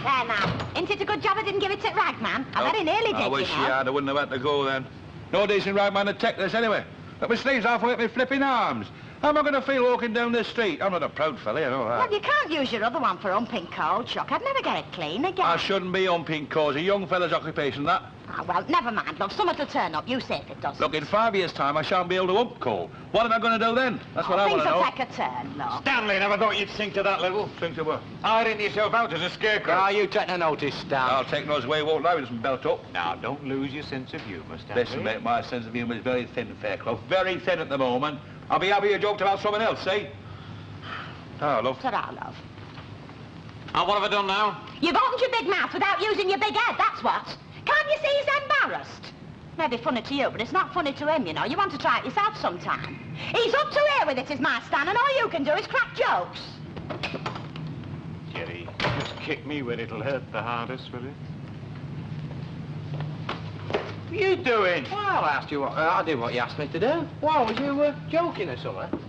There now. Isn't it a good job I didn't give it to Ragman? I very nearly did, I wish you know. you had. I wouldn't have had to go then. No decent Ragman to take this anyway. But my sleeves halfway up my flipping arms. How am I going to feel walking down this street? I'm not a proud fella, you know that. Well, you can't use your other one for humping coal, Chuck. I'd never get it clean again. I shouldn't be humping cause a young fella's occupation, that. Ah, well, never mind, love. Something to turn up. You say if it doesn't. Look, in 5 years' time, I shan't be able to hump coal. What am I going to do then? That's what I want to know. Things will take a turn, love. Stanley, never thought you'd sink to that level. Sink to what? Hiring yourself out as a scarecrow. Ah, you take no notice, Stan. I'll take those away, won't I? With some belt up. Now, don't lose your sense of humour, Stanley. Listen, mate, my sense of humour is very thin, Fairclough. Very thin at the moment. I'll be happy you joked about someone else, see? Oh, love. Ta-ra, love. What have I done now? You've opened your big mouth without using your big head, that's what. Can't you see he's embarrassed? Maybe funny to you, but it's not funny to him, you know. You want to try it yourself sometime. He's up to here with it, is my Stan, and all you can do is crack jokes. Jerry, just kick me where it'll hurt the hardest, will you? What are you doing? Well, I asked you what... I did what you asked me to do. Why, was you joking or something?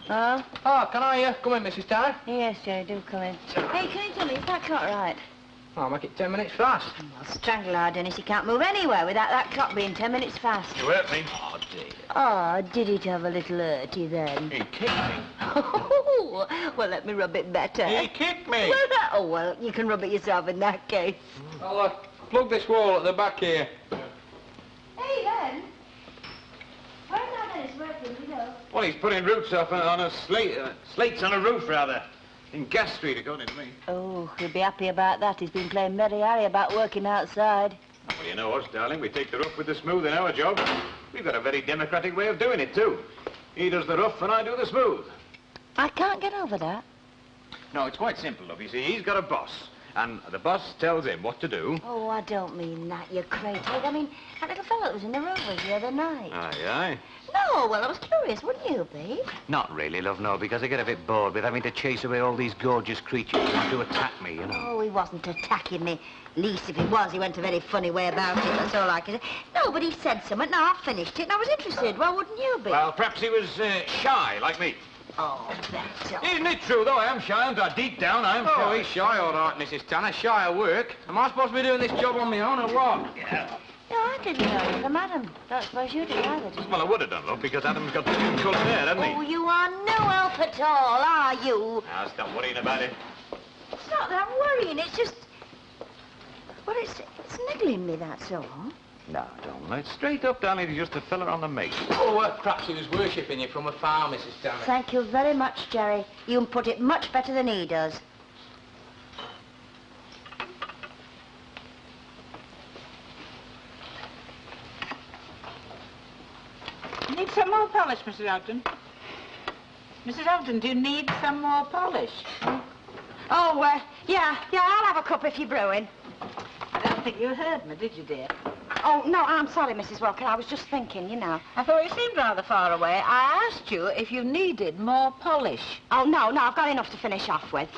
Oh? Oh, can I come in, Mrs. Tanner? Yes, Jerry, do come in. Hey, can you tell me, is that clock right? I'll make it 10 minutes fast. Well, strangle our Dennis, he can't move anywhere without that clock being 10 minutes fast. You hurt me. Oh, dear. Oh, did it have a little hurty then? He kicked me. Oh, well, let me rub it better. He kicked me. Well, oh, well, you can rub it yourself in that case. I'll plug this wall at the back here. Hey, then. Where's our Dennis working, you know? Well, he's putting roots up on a slate, slates on a roof, rather. In Gas Street, according to me. Oh, he'll be happy about that. He's been playing Mary Harry about working outside. Well, you know us, darling. We take the rough with the smooth in our job. We've got a very democratic way of doing it, too. He does the rough and I do the smooth. I can't get over that. No, it's quite simple, love. You see, he's got a boss. And the boss tells him what to do. Oh, I don't mean that, you crate head. I mean, that little fellow that was in the room with you the other night. Aye, aye. No, well, I was curious, wouldn't you be? Not really, love, no, because I get a bit bored with having to chase away all these gorgeous creatures who want to attack me, you know. Oh, he wasn't attacking me. Least if he was, he went a very funny way about it, that's all I can say. No, but he said something, and I finished it, and I was interested. Why wouldn't you be? Well, perhaps he was shy, like me. Oh, that's all. Isn't it true, though? I am shy, and deep down, I am Oh, shy. he's shy, all right, Mrs. Tanner. Shy of work. Am I supposed to be doing this job on my own or what? Yeah. No, I didn't know it was the madam. Don't suppose you did either, did you? Well, I would have done, love, because Adam's got the skin colour there, hasn't he? Oh, you are no help at all, are you? Now, stop worrying about it. It's not that I'm worrying, it's just... Well, it's niggling me, that's all. No, don't. It's straight up, darling. He's just a fella on the make. Oh, perhaps he was worshipping you from afar, Mrs. Tanner. Thank you very much, Jerry. You can put it much better than he does. Need some more polish, Mrs. Ogden? Mrs. Ogden, do you need some more polish? Oh, yeah, I'll have a cup if you're brewing. I don't think you heard me, did you, dear? Oh, no, I'm sorry, Mrs. Walker. I was just thinking, you know. I thought you seemed rather far away. I asked you if you needed more polish. Oh, no, I've got enough to finish off with.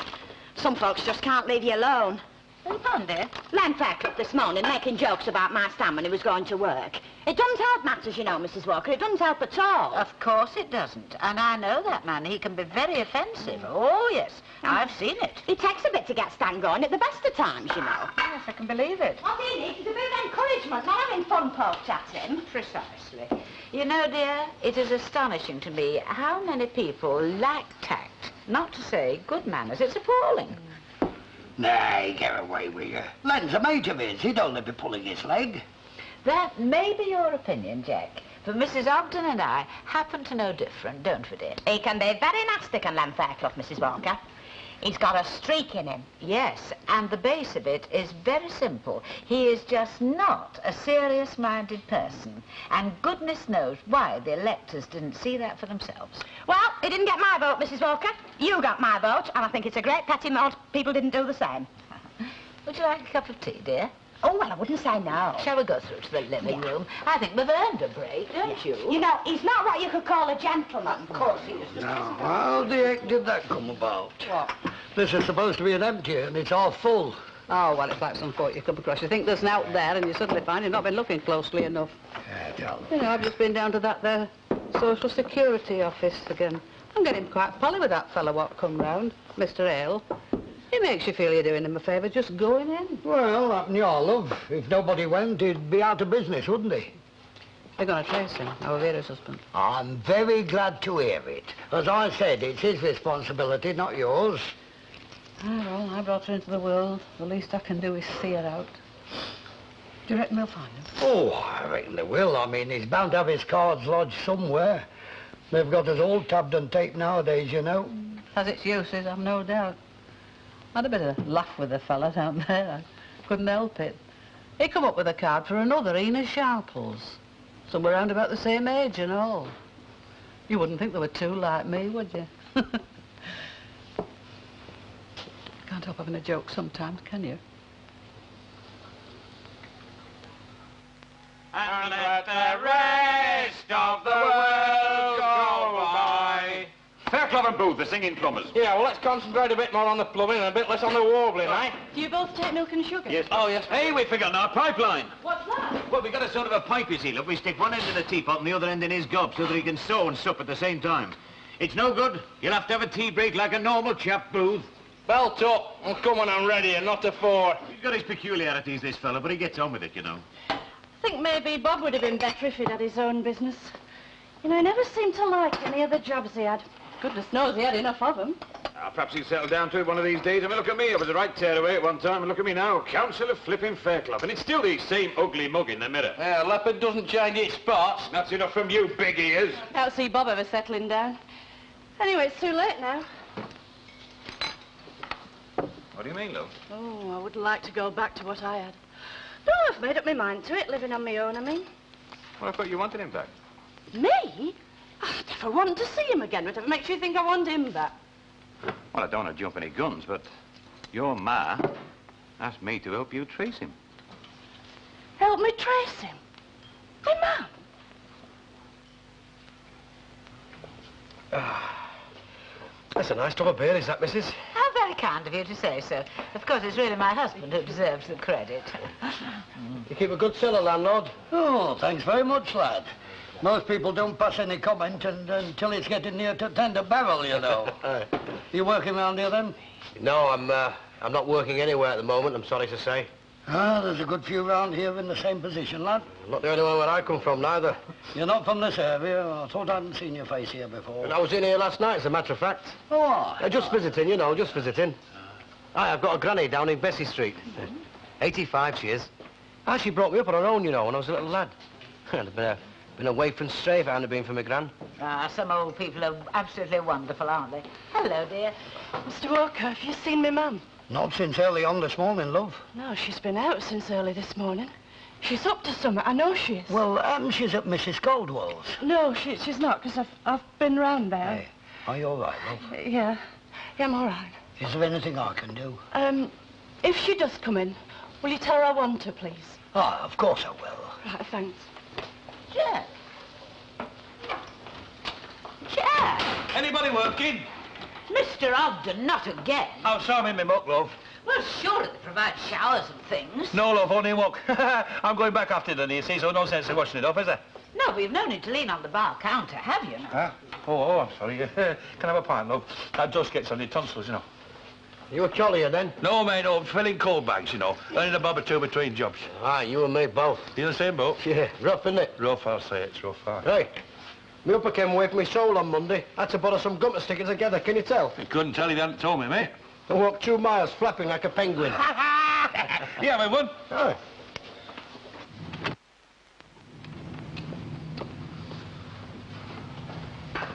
Some folks just can't leave you alone. Well, on, dear. Len Fairclough this morning making jokes about my Stan when he was going to work. It doesn't help matters, you know, Mrs. Walker. It doesn't help at all. Of course it doesn't. And I know that man. He can be very offensive. Oh, yes. I've seen it. It takes a bit to get Stan going at the best of times, you know. Yes, I can believe it. What he needs is a bit of encouragement, not having fun poked at him. Precisely. You know, dear, it is astonishing to me how many people lack tact, not to say good manners. It's appalling. Nay, get away with you. Len's a mate of his. He'd only be pulling his leg. That may be your opinion, Jack. But Mrs. Ogden and I happen to know different, don't we, dear? He can be very nasty, can Len Fairclough, Mrs. Walker. He's got a streak in him. Yes, and the base of it is very simple. He is just not a serious-minded person. And goodness knows why the electors didn't see that for themselves. Well, he didn't get my vote, Mrs. Walker. You got my vote, and I think it's a great pity most people didn't do the same. Would you like a cup of tea, dear? Oh, well, I wouldn't say no. Shall we go through to the living room? I think we've earned a break, don't you? You know, he's not what you could call a gentleman. Of course he is. Now, how the heck did that come about? What? This is supposed to be an empty and it's all full. Oh, well, it's like some folk you come across. You think there's an out there, and you suddenly find you've not been looking closely enough. You know, I've just been down to that there Social Security office again. I'm getting quite pally with that fella what come round, Mr. Hale. He makes you feel you're doing him a favour just going in. Well, happen your love. If nobody went, he'd be out of business, wouldn't he? They're going to trace him, our Vera's husband. I'm very glad to hear it. As I said, it's his responsibility, not yours. Ah, well, I brought her into the world. The least I can do is see her out. Do you reckon we'll find him? Oh, I reckon they will. I mean, he's bound to have his cards lodged somewhere. They've got us all tabbed and taped nowadays, you know. Has its uses, I've no doubt. I had a bit of a laugh with the fella down there. I couldn't help it. He come up with a card for another Ena Sharples. Somewhere round about the same age and all. You wouldn't think there were two like me, would you? Can't help having a joke sometimes, can you? And let the rest of the world go by. Fairclough and Booth, the singing plumbers. Yeah, well, let's concentrate a bit more on the plumbing and a bit less on the warbling, eh? Do you both take milk and sugar? Yes. Oh, yes. Hey, we've forgotten our pipeline. What's that? Well, we got a sort of a pipe, you see, look. We stick one end in the teapot and the other end in his gob so that he can sew and sup at the same time. It's no good. You'll have to have a tea break like a normal chap, Booth. Belt up. I'm coming, I'm ready, and not to four. He's got his peculiarities, this fella, but he gets on with it, you know. I think maybe Bob would have been better if he'd had his own business. You know, he never seemed to like any of the jobs he had. Goodness knows he had enough of them. Perhaps he'll settle down to it one of these days. I mean, look at me. I was a right tearaway at one time, and look at me now. Councillor flipping Fairclough. And it's still the same ugly mug in the mirror. Yeah, leopard doesn't change its spots. That's enough from you, big ears. Don't see Bob ever settling down. Anyway, it's too late now. What do you mean, love? Oh, I wouldn't like to go back to what I had. No, I've made up my mind to it, living on my own, I mean. Well, I thought you wanted him back. Me? I never want to see him again. Whatever makes you think I want him back? Well, I don't want to jump any guns, but your ma asked me to help you trace him. Help me trace him? My mum? That's a nice tub of beer, is that, missus? How very kind of you to say so. Of course, it's really my husband who deserves the credit. You keep a good cellar, landlord. Oh, thanks very much, lad. Most people don't pass any comment until it's getting near to tender barrel, you know. You working round here, then? No, I'm not working anywhere at the moment, I'm sorry to say. Ah, there's a good few round here in the same position, lad. I'm not the only one where I come from, neither. You're not from this area. I thought I hadn't seen your face here before. And I was in here last night, as a matter of fact. Oh, Just visiting, you know, just visiting. I've got a granny down in Bessie Street. 85 she is. She brought me up on her own, you know, when I was a little lad. I'd been away from stray if it hadn't been for my gran. Some old people are absolutely wonderful, aren't they? Hello, dear. Mr. Walker, have you seen my mum? not since early on this morning, love. No, she's been out since early this morning. She's up to something. I know she is. Well, she's at Mrs. Caldwell's. No, she's not, because I've been round there. Hey, are you all right, love? Yeah. Yeah, I'm all right. Is there anything I can do? If she does come in, will you tell her I want her, please? Ah, of course I will. Right, thanks. Jack. Jack! Anybody working? Mr. Ogden, not again. Oh, so I'm in my muck, love. Well, surely they provide showers and things. No, love, only muck. I'm going back after dinner, you see, so no sense in washing it up, is there? No, but you've no need to lean on the bar counter, have you? Now? Huh? Oh, I'm sorry. Can I have a pint, love? That dust gets on your tonsils, you know. You a collier, then? No, mate, no. I'm filling coal bags, you know. Earning a bob or two between jobs. Ah, you and me both. You the same boat? Yeah, rough, isn't it? Rough, I'll say it's rough, aye. Hey, me upper came away from my soul on Monday. Had to borrow some gum to stick it together, can you tell? You couldn't tell if you hadn't told me, mate. I walked 2 miles flapping like a penguin. You having one? Aye.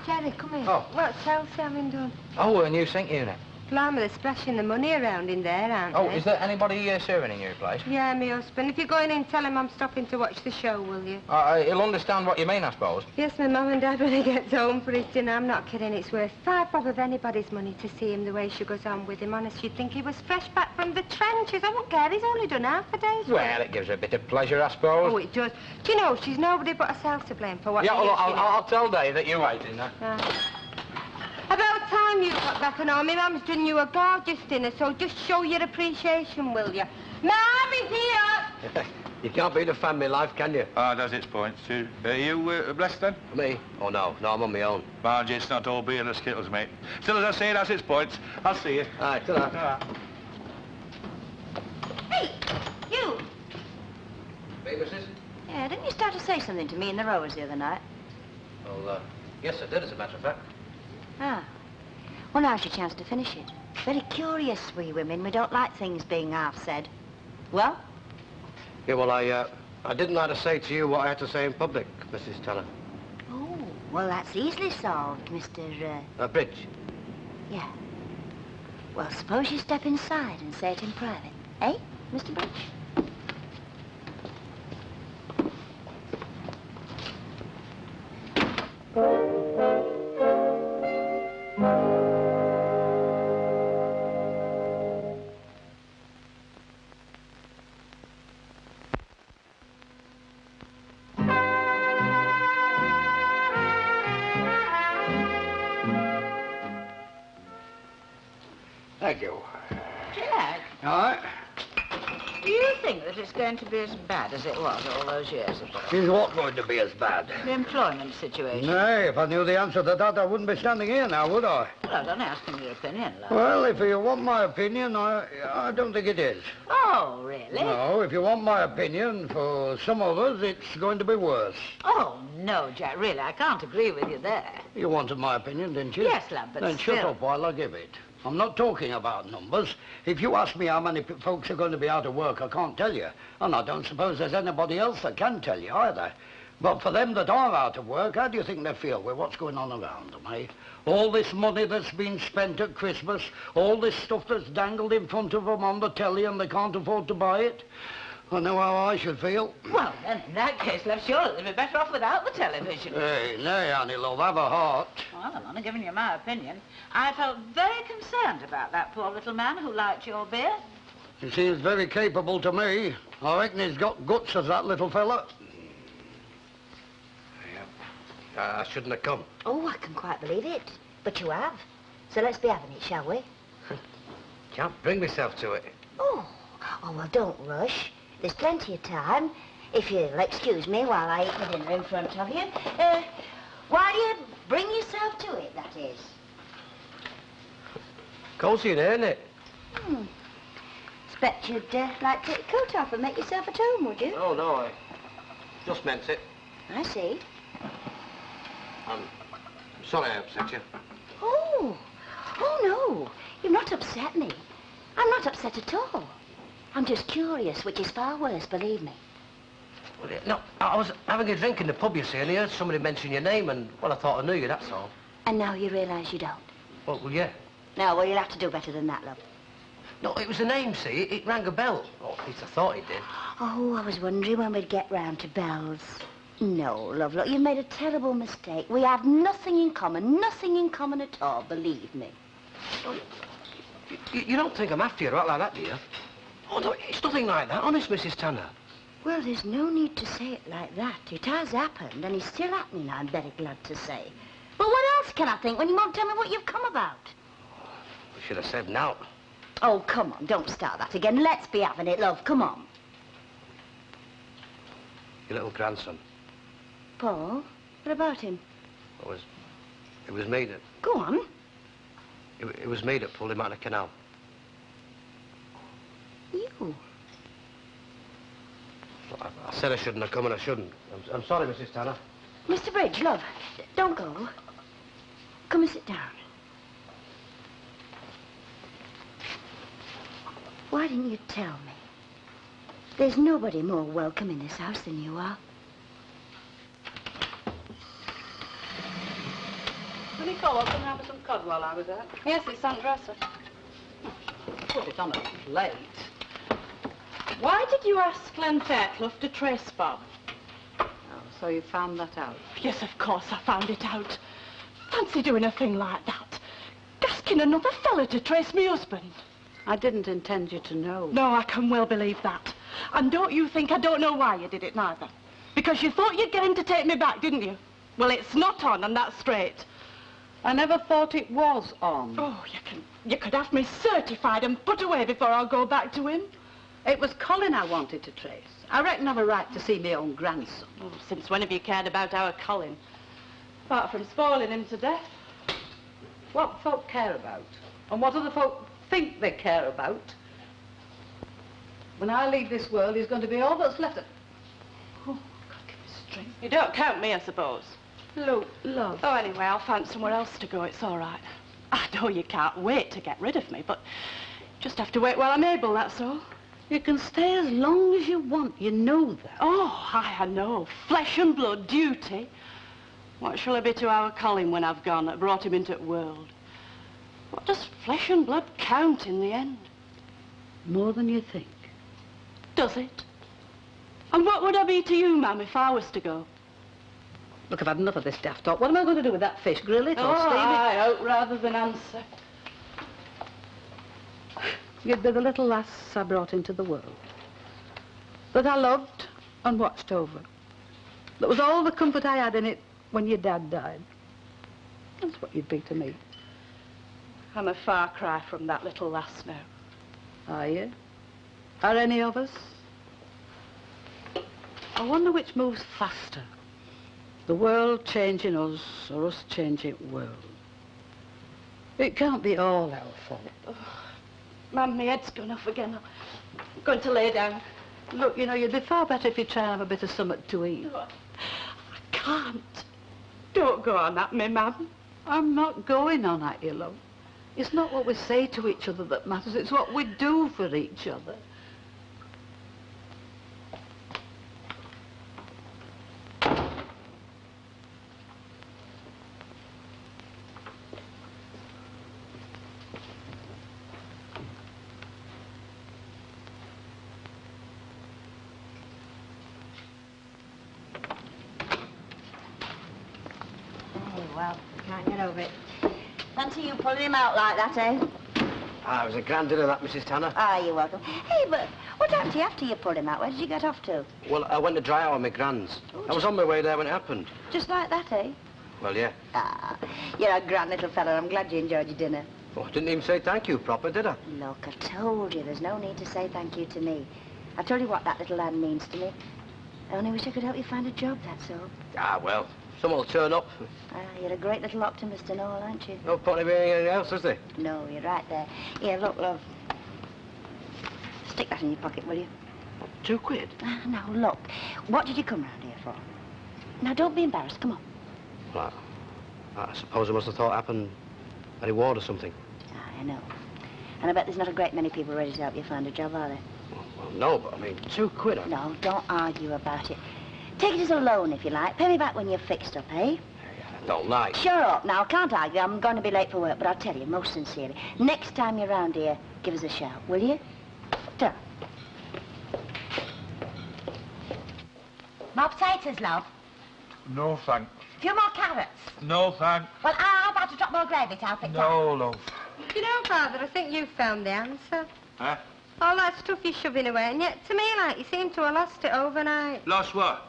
Jerry, come here. Oh. What's Elsie having done? Oh, a new sink unit. Blimey, they're splashing the money around in there, aren't Oh, they? is there anybody serving in your place? Yeah, me husband. If you're going in, tell him I'm stopping to watch the show, will you? He'll understand what you mean, I suppose. Yes, my mum and dad when he gets home for his dinner. I'm not kidding. It's worth 5 bob of anybody's money to see him the way she goes on with him. Honest, you'd think he was fresh back from the trenches. I won't care. He's only done half a day's work. Well, it gives her a bit of pleasure, I suppose. Oh, it does. Do you know, she's nobody but herself to blame for what Yeah, she well, is, you know. I'll tell Dave that you're waiting now. Right. About time you got back and all. My mum's done you a gorgeous dinner, so just show your appreciation, will you? Mum is here! You can't beat a family life, can you? Ah, does its points, too. Are you blessed, then? Me? Oh, no. No, I'm on my own. Margie, it's not all beer and skittles, mate. Still, as I say, it has its points. I'll see you. All right, ta-ra. Ta-ra. Hey, you! Me, missus? Yeah, didn't you start to say something to me in the rowers the other night? Well, yes, I did, as a matter of fact. Ah. Well, now's your chance to finish it. Very curious, we women. We don't like things being half said. Well? Yeah, well, I didn't like to say to you what I had to say in public, Mrs. Tanner. Oh, well, that's easily solved, Mr. Bridge. Yeah. Well, suppose you step inside and say it in private. Eh, Mr. Bridge? Thank you. Jack, All right. do you think that it's going to be as bad as it was all those years ago? Is what going to be as bad? The employment situation? Nay, if I knew the answer to that, I wouldn't be standing here now, would I? Well, I was only asking your opinion, love. Well, if you want my opinion, I don't think it is. Oh, really? No, if you want my opinion, for some of us, it's going to be worse. Oh, no, Jack, really, I can't agree with you there. You wanted my opinion, didn't you? Yes, love, but Then still. shut up while I give it. I'm not talking about numbers. If you ask me how many folks are going to be out of work, I can't tell you. And I don't suppose there's anybody else that can tell you either. But for them that are out of work, how do you think they feel with what's going on around them, eh? All this money that's been spent at Christmas, all this stuff that's dangled in front of them on the telly and they can't afford to buy it. I know how I should feel. Well, then, in that case, love, surely they'd be better off without the television. Hey, nay, Annie, love, have a heart. Well, I'm only giving you my opinion. I felt very concerned about that poor little man who liked your beer. He seems very capable to me. I reckon he's got guts as that little fella. I shouldn't have come. Oh, I can quite believe it. But you have. So let's be having it, shall we? Can't bring myself to it. Oh, well, don't rush. There's plenty of time. If you'll excuse me while I eat the dinner in front of you. While you bring yourself to it, that is. Cozy in here, isn't it? Expect you'd like to take your coat off and make yourself at home, would you? Oh, no, I just meant it. I see. I'm sorry I upset you. Oh no. You've not upset me. I'm not upset at all. I'm just curious, which is far worse, believe me. Well, no, I was having a drink in the pub, you see, and I heard somebody mention your name, and, well, I thought I knew you, that's all. And now you realise you don't? Well, yeah. No, well, you'll have to do better than that, love. No, it was a name, see? It rang a bell. Or at least I thought it did. Oh, I was wondering when we'd get round to bells. No, love, look, you've made a terrible mistake. We have nothing in common at all, believe me. You don't think I'm after you or out like that, do you? Oh, no, it's nothing like that, honest, Mrs. Tanner. Well, there's no need to say it like that. It has happened, and it's still happening, I'm very glad to say. But what else can I think when you won't tell me what you've come about? We should have said now. Oh, come on, don't start that again. Let's be having it, love, come on. Your little grandson. Paul, what about him? It was me that... Go on. It was me that pulled him out of the canal. You? I said I shouldn't have come and I shouldn't. I'm sorry, Mrs. Tanner. Mr. Bridge, love, don't go. Come and sit down. Why didn't you tell me? There's nobody more welcome in this house than you are. Will you call up and have some cod while I was out? Yes, it's on dresser. Put it on a plate. Why did you ask Glenn Fairclough to trace Bob? Oh, so you found that out? Yes, of course I found it out. Fancy doing a thing like that. Asking another fella to trace me husband. I didn't intend you to know. No, I can well believe that. And don't you think I don't know why you did it neither? Because you thought you'd get him to take me back, didn't you? Well, it's not on, and that's straight. I never thought it was on. Oh, you could have me certified and put away before I'll go back to him. It was Colin I wanted to trace. I reckon I've a right to see my own grandson. Oh, since when have you cared about our Colin? Apart from spoiling him to death. What folk care about, and what other folk think they care about. When I leave this world, he's going to be all that's left of... Oh, God, give me strength. You don't count me, I suppose. Luke, love. Oh, anyway, I'll find somewhere else to go. It's all right. I know you can't wait to get rid of me, but just have to wait while I'm able, that's all. You can stay as long as you want, you know that. Oh, I know. Flesh and blood, duty. What shall it be to our Colin when I've gone that brought him into the world? What does flesh and blood count in the end? More than you think. Does it? And what would I be to you, Ma'am, if I was to go? Look, I've had enough of this daft talk. What am I going to do with that fish? Grill it or steam it? I hope rather than answer. You'd be the little lass I brought into the world. That I loved and watched over. That was all the comfort I had in it when your dad died. That's what you'd be to me. I'm a far cry from that little lass now. Are you? Are any of us? I wonder which moves faster. The world changing us, or us changing the world. It can't be all our fault. Oh, Ma'am, my head's gone off again. I'm going to lay down. Look, you know, you'd be far better if you try and have a bit of something to eat. Oh, I can't. Don't go on at me, Ma'am. I'm not going on at you, love. It's not what we say to each other that matters, it's what we do for each other. Well, can't get over it. Fancy you pulling him out like that, eh? Ah, it was a grand dinner, that, Mrs. Tanner. Ah, you're welcome. Hey, but what happened to you after you pulled him out? Where did you get off to? Well, I went to dry out on my grands. I was on my way there when it happened. Just like that, eh? Well, yeah. Ah, you're a grand little fellow. I'm glad you enjoyed your dinner. Oh, I didn't even say thank you proper, did I? Look, I told you there's no need to say thank you to me. I've told you what that little lad means to me. I only wish I could help you find a job, that's all. Ah, well, someone will turn up. Ah, you're a great little optimist and all, aren't you? No point in being anything else, is there? No, you're right there. Here, look, love. Stick that in your pocket, will you? £2? Ah, now, look. What did you come round here for? Now, don't be embarrassed. Come on. Well, I suppose I must have thought it happened at a ward or something. Ah, I know. And I bet there's not a great many people ready to help you find a job, are there? Well, no, but I mean, £2. No, don't argue about it. Take it as a loan, if you like. Pay me back when you're fixed up, eh? I don't like. Shut up. Now, I can't argue. I'm going to be late for work, but I'll tell you, most sincerely, next time you're round here, give us a shout, will you? Ta. More potatoes, love. No, thanks. A few more carrots. No, thanks. Well, how about a drop more gravy to help it down? No, love. You know, Father, I think you found the answer. Huh? All that stuff you're shoving away, and yet, to me, like, you seem to have lost it overnight. Lost what?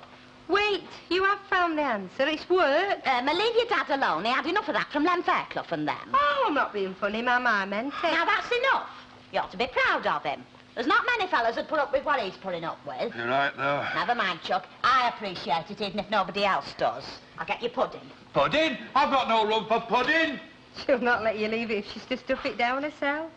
Wait, you have found the answer. It's work. Leave your dad alone. He had enough of that from Len Fairclough and them. Oh, I'm not being funny, Ma'am. I meant it. Now, that's enough. You ought to be proud of him. There's not many fellas that put up with what he's putting up with. You're right, though. Never mind, Chuck. I appreciate it, even if nobody else does. I'll get you pudding. Pudding? I've got no room for pudding. She'll not let you leave it if she's to stuff it down herself.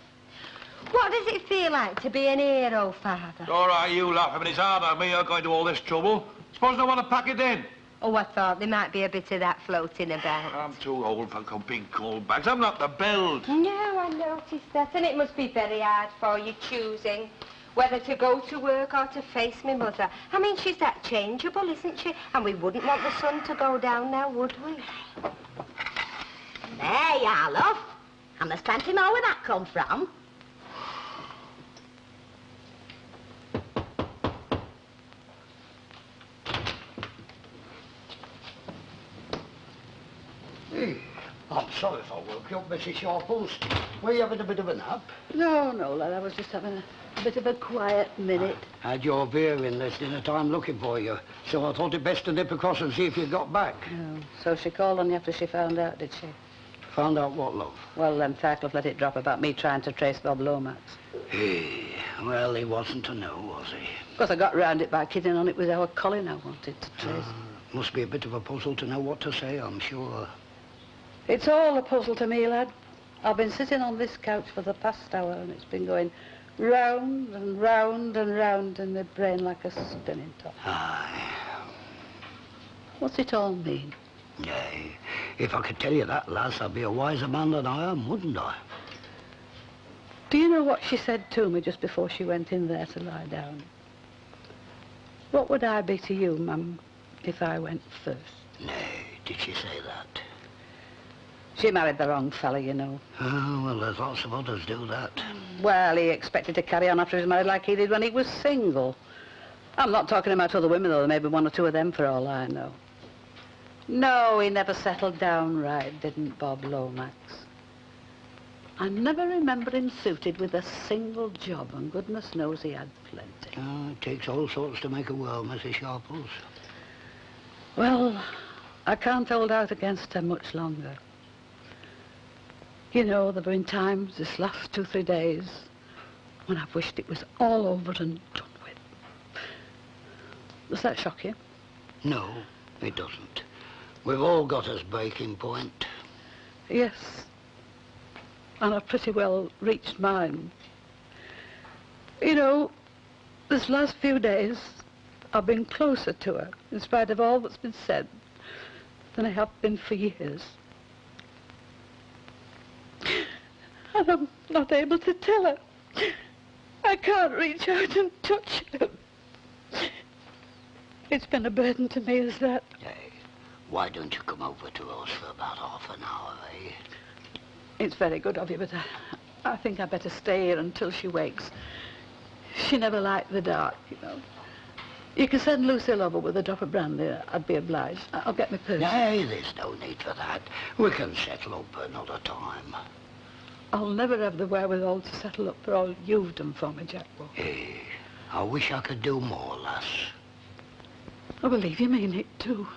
What does it feel like to be an hero, Father? All right, you laugh. I mean, it's hard on me. You're going to all this trouble. Suppose I want to pack it in. Oh, I thought there might be a bit of that floating about. I'm too old for big cold bags. I'm not the build. No, I noticed that, and it must be very hard for you choosing whether to go to work or to face my mother. I mean, she's that changeable, isn't she? And we wouldn't want the sun to go down now, would we? There you are, love. And there's plenty more where that come from. Hey, I'm sorry if I woke you up, Mrs. Sharples. Were you having a bit of a nap? No, lad, I was just having a bit of a quiet minute. I had your beer in this dinner time looking for you, so I thought it best to nip across and see if you got back. Oh, so she called on you after she found out, did she? Found out what, love? Well, then Fairclough let it drop about me trying to trace Bob Lomax. Hey, well, he wasn't to know, was he? Of course, I got round it by kidding on it was our Colin I wanted to trace. Must be a bit of a puzzle to know what to say, I'm sure. It's all a puzzle to me, lad. I've been sitting on this couch for the past hour, and it's been going round and round and round in my brain like a spinning top. Aye. What's it all mean? Nay, if I could tell you that, lass, I'd be a wiser man than I am, wouldn't I? Do you know what she said to me just before she went in there to lie down? What would I be to you, Mum, if I went first? Nay, did she say that? She married the wrong fella, you know. Oh, well, there's lots of others do that. Well, he expected to carry on after he was married like he did when he was single. I'm not talking about other women, though. There may be one or two of them for all I know. No, he never settled down right, didn't Bob Lomax? I never remember him suited with a single job, and goodness knows he had plenty. Oh, it takes all sorts to make a world, Mrs. Sharples. Well, I can't hold out against her much longer. You know, there have been times this last 2-3 days when I've wished it was all over and done with. Does that shock you? No, it doesn't. We've all got us breaking point. Yes. And I've pretty well reached mine. You know, this last few days, I've been closer to her, in spite of all that's been said, than I have been for years. And I'm not able to tell her. I can't reach out and touch her. It's been a burden to me as that. Hey, why don't you come over to us for about half an hour, eh? It's very good of you, but I think I'd better stay here until she wakes. She never liked the dark, you know. You can send Lucille over with a drop of brandy. I'd be obliged. I'll get my purse. Nay, there's no need for that. We can settle up another time. I'll never have the wherewithal to settle up for all you've done for me, Jack. Hey, I wish I could do more, lass. I believe you mean it, too.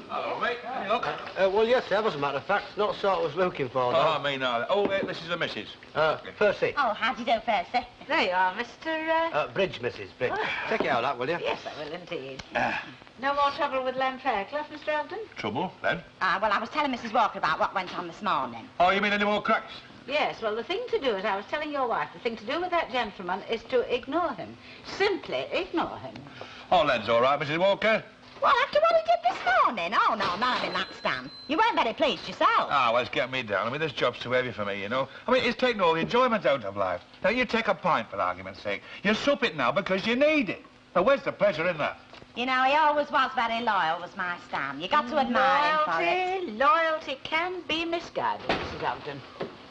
Hello, mate. Any luck? Well, yes, sir, as a matter of fact. Not the sort I was looking for, no. Oh, me neither. Oh, this is the missus. Percy. Oh, how do you do, Percy? There you are, Mr. Bridge, Mrs. Bridge. Take it out, that, will you? Yes, I will indeed. No more trouble with Len Fairclough, Mr. Elton? Trouble, then? Well, I was telling Mrs. Walker about what went on this morning. Oh, you mean any more cracks? Yes, well, the thing to do, as I was telling your wife, the thing to do with that gentleman is to ignore him. Simply ignore him. Oh, Len's all right, Mrs. Walker. Well, after what he did this morning? Oh, no, not in that stand. You weren't very pleased yourself. Ah, well, it's getting me down. I mean, this job's too heavy for me, you know. I mean, it's taking all the enjoyment out of life. Now, you take a pint, for argument's sake. You sup it now because you need it. Now, where's the pleasure in that? You know, he always was very loyal, was my Stan. You got to admire him for it. Loyalty can be misguided, Mrs. Elton.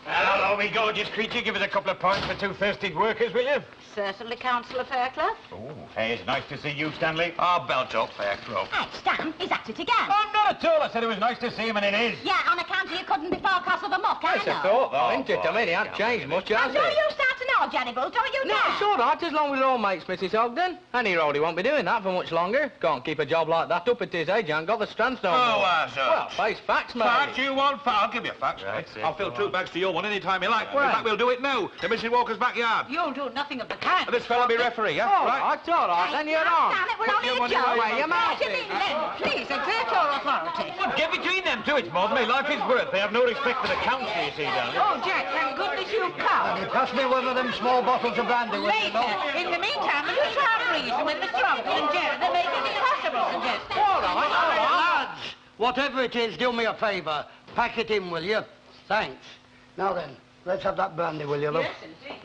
Hello, me gorgeous creature. Give us a couple of pints for two thirsty workers, will you? Certainly, Councillor Fairclough. Oh, hey, it's nice to see you, Stanley. Oh, belt up, Fairclough. Hey, Stan, he's at it again. Oh, not at all. I said it was nice to see him, and it is. Yeah, on account of you couldn't be forecast of the muck, I know. thought, though, ain't it? I mean, he hasn't changed much, has And don't you start to know, Jenny Bull, don't you No, dare. it's all right, as long as we're all mates, Mrs. Ogden. Any road, he won't be doing that for much longer. Can't keep a job like that up at his age. He ain't got the strength no more. sir. Well, face facts, mate. Facts you want? I'll give you facts, mate. That's it, I'll fill go 2 on. bags to your one any time you like. When? In fact, we'll do it now. In Mrs. Walker's backyard. You'll do nothing of the kind. And this fella be referee, yeah? All right, then you're on. Damn it, we're Put only your a money joke. away, your mouth. What do you mean, Len? Please, exert your authority. Get between them two. It's more than my life is worth. They have no respect for the council, you see, darling. Oh, Jack, thank goodness you've come. Pass me one of them small bottles of brandy, will you, Later. love? In the meantime, will you try and reason with Mr. Ogden and Jared? They're making it impossible, suggest. All right, lads. Whatever it is, do me a favour. Pack it in, will you? Thanks. Now then, let's have that brandy, will you, love? Yes, indeed.